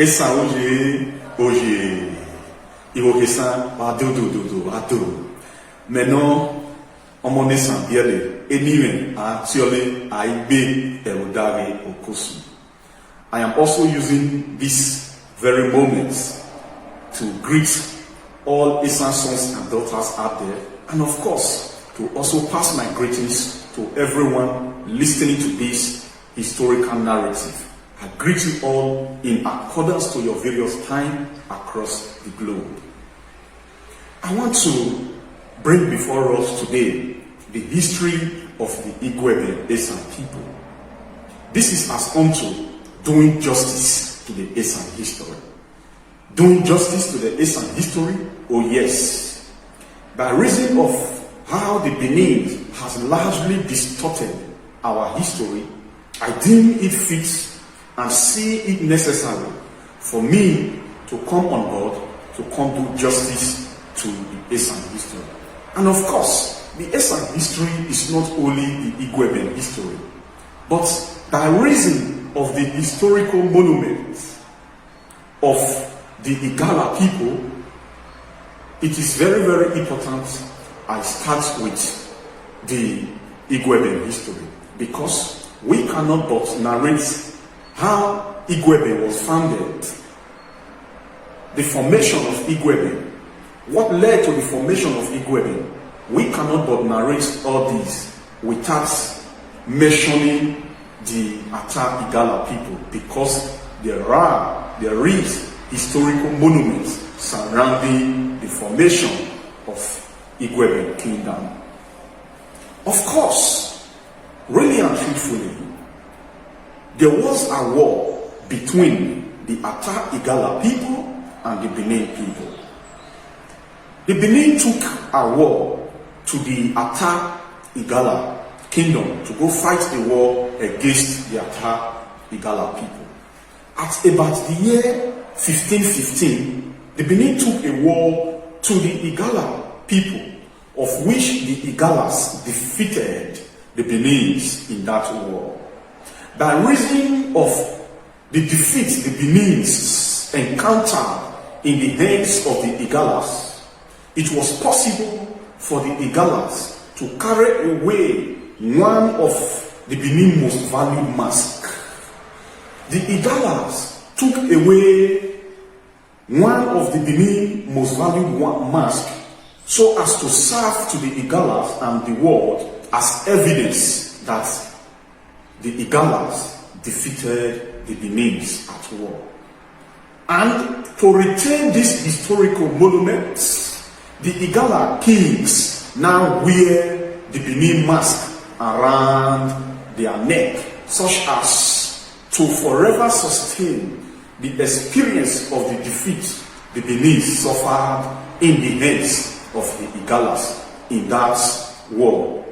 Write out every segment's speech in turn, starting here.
Esan oje Esan ado. Maintenant, on Esan biele anyway Historian Aigbe Okosun. I am also using this very moment to greet all Esan sons and daughters out there, and of course to also pass my greetings to everyone listening to this historical narrative. I greet you all in accordance to your various time across the globe. I want to bring before us today the history of the Igueben Esan people. This is as unto doing justice to the Esan history. Doing justice to the Esan history? Oh yes. By reason of how the Benin has largely distorted our history, I deem it fit and see it necessary for me to come on board to come do justice to the Esan history. And of course, the Esan history is not only the Igueben history, but by reason of the historical monuments of the Igala people, it is very, very important I start with the Igueben history, because we cannot but narrate how Igueben was founded, the formation of Igueben, what led to the formation of Igueben. We cannot but narrate all these without mentioning the Ata Igala people, because there is historical monuments surrounding the formation of Igueben kingdom. Of course, really and truthfully, there was a war between the Ata Igala people and the Benin people. The Benin took a war to the Ata Igala kingdom to go fight a war against the Ata Igala people. At about the year 1515, the Benin took a war to the Igala people, of which the Igalas defeated the Benins in that war. By reason of the defeat the Benins encountered in the hands of the Igalas, it was possible for the Igalas to carry away one of the Benin most valued masks. The Igalas took away one of the Benin most valued mask so as to serve to the Igalas and the world as evidence that the Igalas defeated the Benins at war. And to retain these historical monuments, the Igala kings now wear the Benin mask around their neck, such as to forever sustain the experience of the defeat the Benin suffered in the hands of the Igalas in that war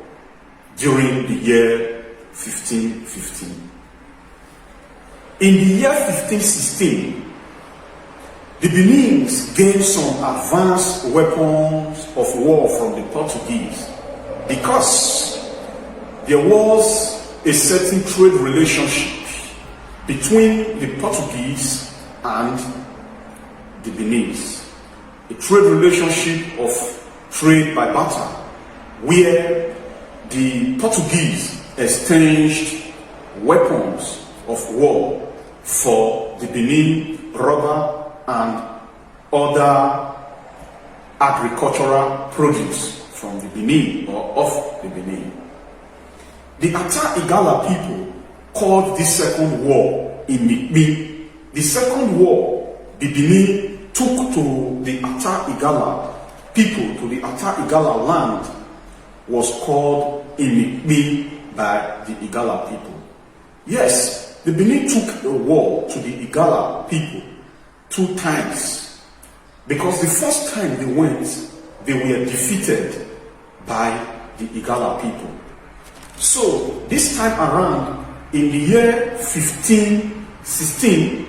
during the year 1515. In the year 1516, the Benins gained some advanced weapons of war from the Portuguese because there was a certain trade relationship between the Portuguese and the Benins. A trade relationship of trade by barter, where the Portuguese exchanged weapons of war for the Benin rubber and other agricultural produce from the Benin or of the Benin. The Ata Igala people called this second war Imikmi. The second war the Benin took to the Ata Igala people, to the Ata Igala land, was called Imikmi by the Igala people. Yes, the Benin took the war to the Igala people 2 times, because the first time they went, they were defeated by the Igala people. So this time around, in the year 1516,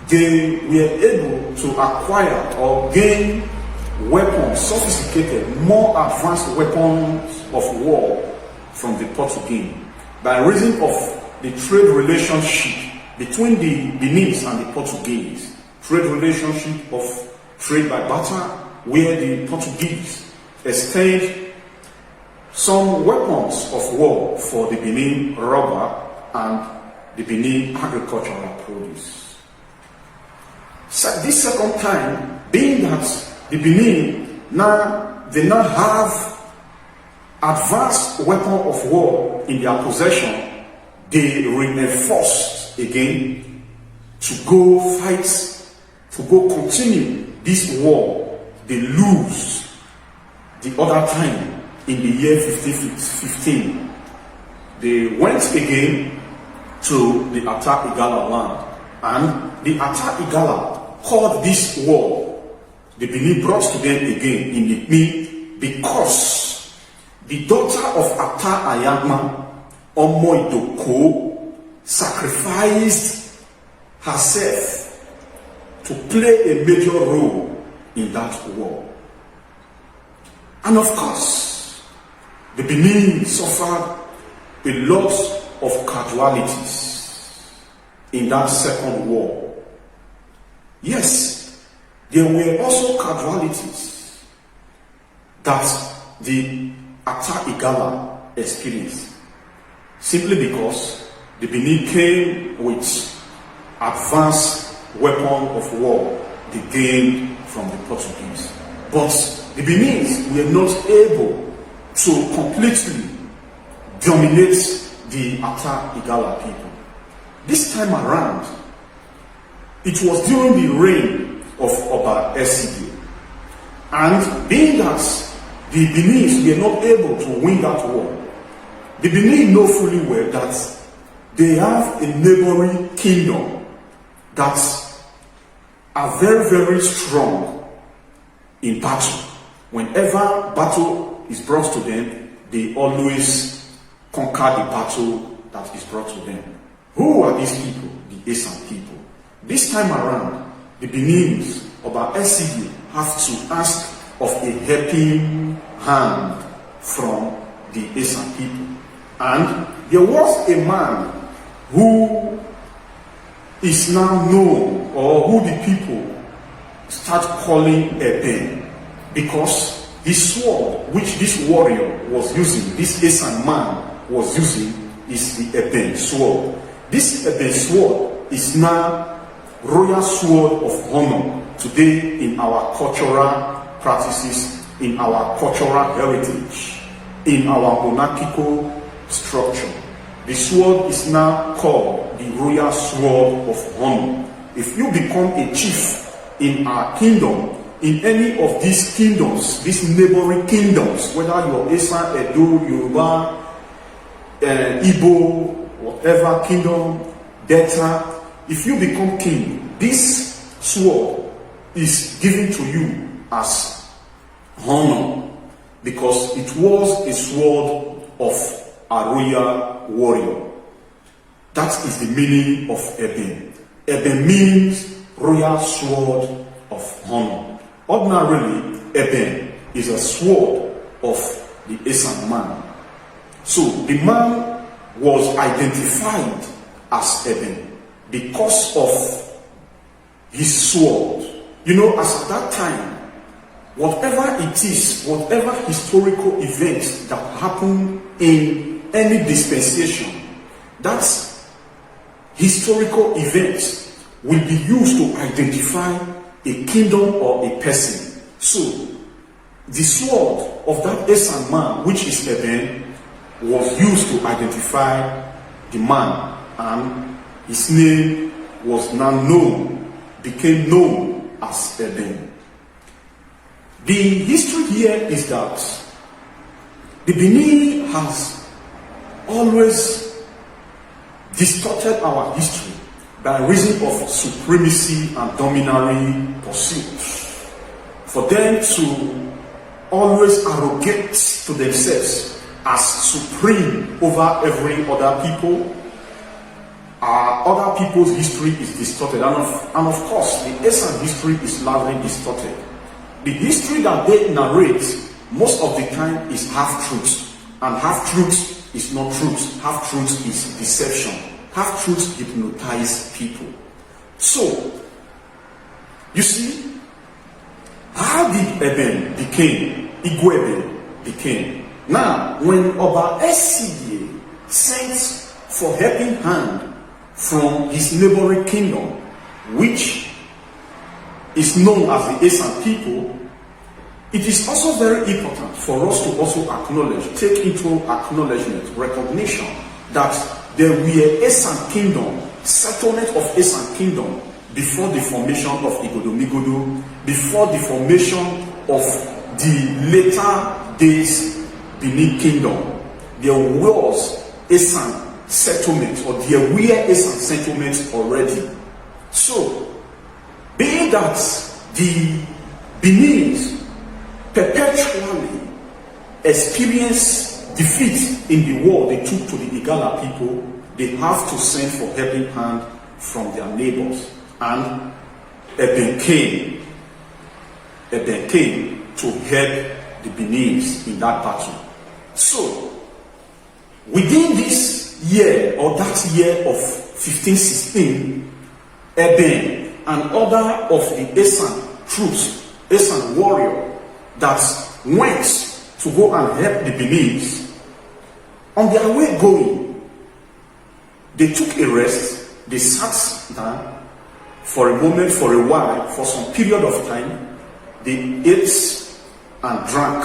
they were able to acquire or gain weapons, sophisticated, more advanced weapons of war from the Portuguese by reason of the trade relationship between the Benins and the Portuguese. trade relationship of trade by barter, where the Portuguese exchanged some weapons of war for the Benin rubber and the Benin agricultural produce. So this second time, being that the Benin they now have advanced weapon of war in their possession, they reinforced again to go fight, to go continue this war. They lose the other time in the year 1515. They went again to the Ata Igala land, and the Ata Igala called this war, the Benin brought to them again in the Benin, because the daughter of Ata Ayagma, Omoidoko, sacrificed herself to play a major role in that war. And of course, the Benin suffered a lot of casualties in that second war. Yes, there were also casualties that the Ata Igala experienced, simply because the Benin came with advanced weapon of war they gained from the Portuguese. But the Benin's were not able to completely dominate the Ata Igala people. This time around, it was during the reign of Oba Esigi. And being that the Benin's were not able to win that war, the Benin know fully well that they have a neighboring kingdom that are very, very strong in battle. Whenever battle is brought to them, they always conquer the battle that is brought to them. Who are these people? The Esan people. This time around, the Benin's Oba Esigi have to ask of a helping hand from the Esan people. And there was a man who is now known, or who the people start calling Igueben, because the sword which this warrior was using, this Esan man was using, is the Igueben sword. This Igueben sword is now royal sword of honor today in our cultural practices, in our cultural heritage, in our monarchical structure. The sword is now called the royal sword of honor. If you become a chief in our kingdom, in any of these kingdoms, these neighboring kingdoms, whether you're Esan, Edo, Yoruba, Igbo, whatever kingdom, Delta, if you become king, this sword is given to you as honor, because it was a sword of a royal warrior. That is the meaning of Igueben. Igueben means royal sword of honor. Ordinarily, Igueben is a sword of the Esan man. So the man was identified as Igueben because of his sword. You know, as at that time, whatever it is, whatever historical event that happened in any dispensation, that historical event will be used to identify a kingdom or a person. So, the sword of that Esan man, which is Igueben, was used to identify the man, and his name was now known, became known as Igueben. The history here is that the Benin has always distorted our history by reason of supremacy and domineering pursuits. For them to always arrogate to themselves as supreme over every other people, other people's history is distorted. And of course, the Esan history is largely distorted. The history that they narrate most of the time is half-truth. And half-truth is not truth. Half-truth is deception. Half-truths hypnotize people. So, You see, how did Igueben became? Now, when Oba Esigye sent for helping hand from his neighboring kingdom, which is known as the Esan people, it is also very important for us to also acknowledge, take into acknowledgement, recognition that there were Esan kingdom, settlement of Esan kingdom before the formation of Igodomigodo, before the formation of the later days Benin kingdom. There was Esan settlement, or there were Esan settlements already. So, being that the Benin perpetually experienced defeat in the war they took to the Igala people, they have to send for helping hand from their neighbors. And Igueben came to help the Benin's in that battle. So, within this year, or that year of 1516, Igueben and other of the Esan troops, Esan warrior, that went to go and help the Benin's, on their way going, they took a rest, they sat down for a moment, for a while, for some period of time. They ate and drank.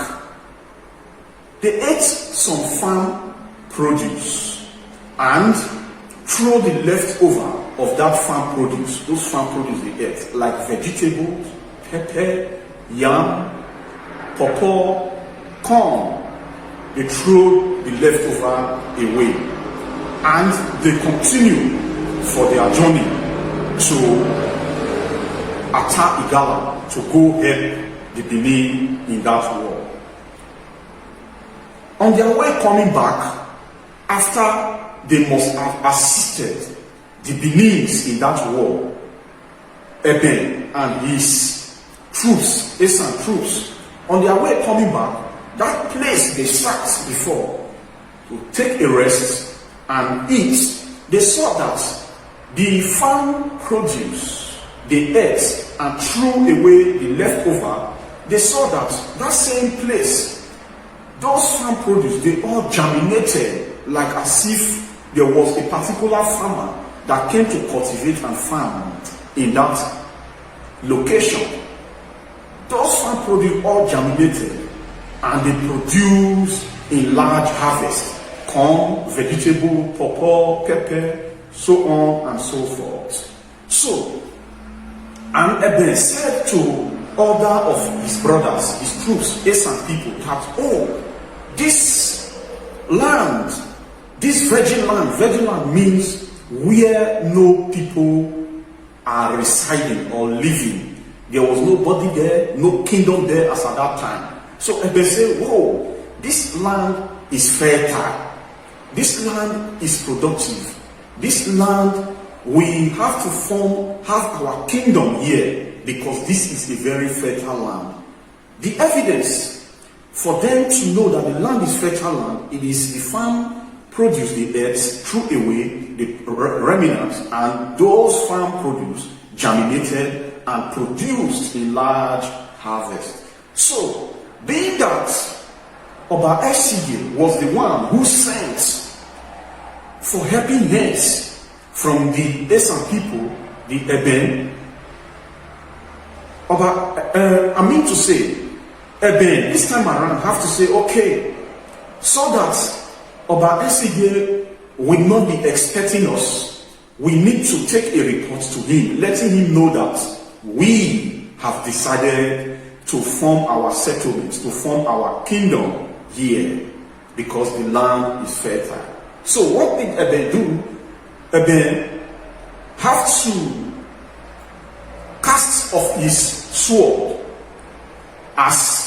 They ate some farm produce and threw the leftover of that farm produce, those farm produce they ate, like vegetables, pepper, yam, pawpaw, corn. They threw the leftover away and they continued for their journey to attack Igala, to go help the Benin in that war. On their way coming back, after they must have assisted the Benin's in that war, Igueben and his troops, Esan troops, on their way coming back, that place they sat before to take a rest and eat, they saw that the farm produce they ate and threw away the leftover. They saw that that same place, those farm produce, they all germinated, like as if there was a particular farmer that came to cultivate and farm in that location. Those farm produce all germinated and they produced a large harvest: corn, vegetable, pawpaw, pepper, so on and so forth. So, and Igueben said to other of his brothers, his troops, Esan people, that, oh, this land, this virgin land means where no people are residing or living. There was nobody there, no kingdom there as at that time. So Igueben said, whoa, this land is fertile. This land is productive. This land, we have to have our kingdom here because this is a very fertile land. The evidence for them to know that the land is fertile land, it is the farm produce the earth, threw away the remnants, and those farm produce germinated and produced a large harvest. So, being that Oba Esigye was the one who sent for helping hands from the Esan people, the Igueben, Igueben, this time around, have to say, okay, so that Oba Esigye will not be expecting us, we need to take a report to him, letting him know that we have decided to form our settlements, to form our kingdom here, because the land is fertile. So what did Igueben do? Igueben have to cast off his sword as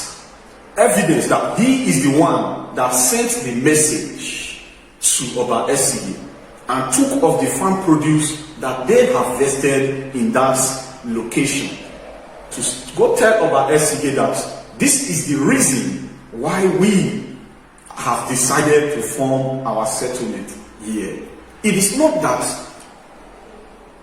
evidence that he is the one that sent the message to Oba Esigye and took off the farm produce that they harvested in that location, to go tell Oba Esigye that this is the reason why we have decided to form our settlement here. It is not that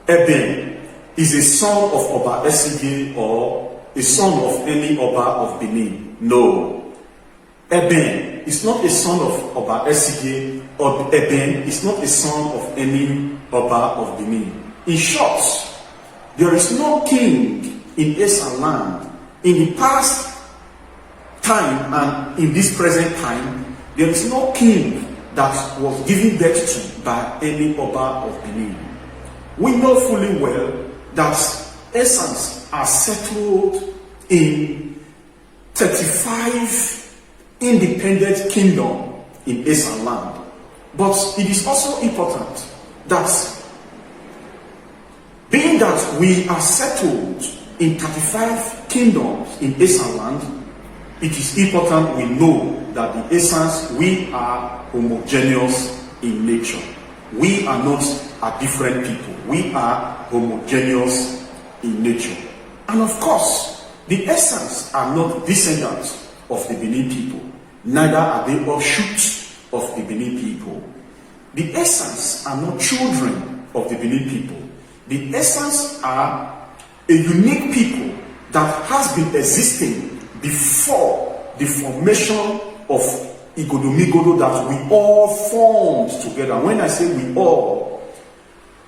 Igueben is a son of Oba Esige or a son of any Oba of Benin. No. Igueben is not a son of Oba Esige, or Igueben is not a son of any Oba of Benin. In short, there is no king in ESANLAND in the past time and in this present time. There is no king that was given birth to by any Oba of Benin. We know fully well that Esans are settled in 35 independent kingdoms in ESANLAND. But it is also important that, being that we are settled in 35 kingdoms in ESANLAND, it is important we know that the Esans, we are homogeneous in nature. We are not a different people. We are homogeneous in nature. And of course, the Esans are not descendants of the Benin people. Neither are they offshoots of the Benin people. The Esans are not children of the Benin people. The Esans are a unique people that has been existing before the formation of Igueben that we all formed together. When I say we all,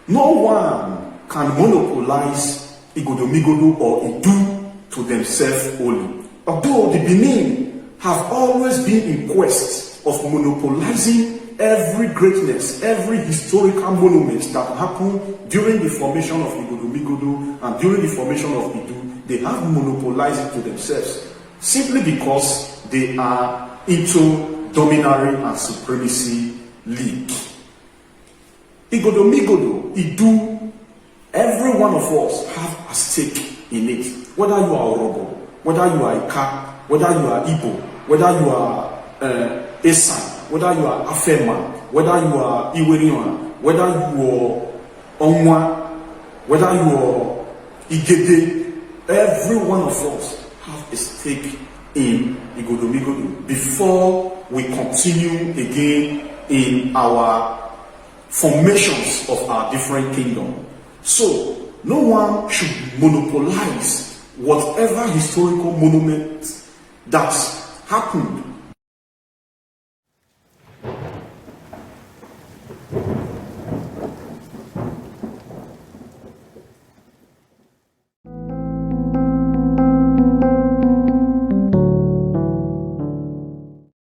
no one can monopolize Igueben or Idu to themselves only. Although the Benin have always been in quest of monopolizing every greatness, every historical monument that happened during the formation of Igueben and during the formation of Idu, they have monopolized it to themselves simply because they are into dominary and supremacy league. Igueben, Idu, every one of us have a stake in it. Whether you are Orobo, whether you are Ika, whether you are Igbo, whether you are Esan, whether you are Afema, whether you are Iwerion, whether you are Onwa, whether you are Igede, every one of us have a stake in Igueben before we continue again in our formations of our different kingdoms. So, no one should monopolize whatever historical monument that happened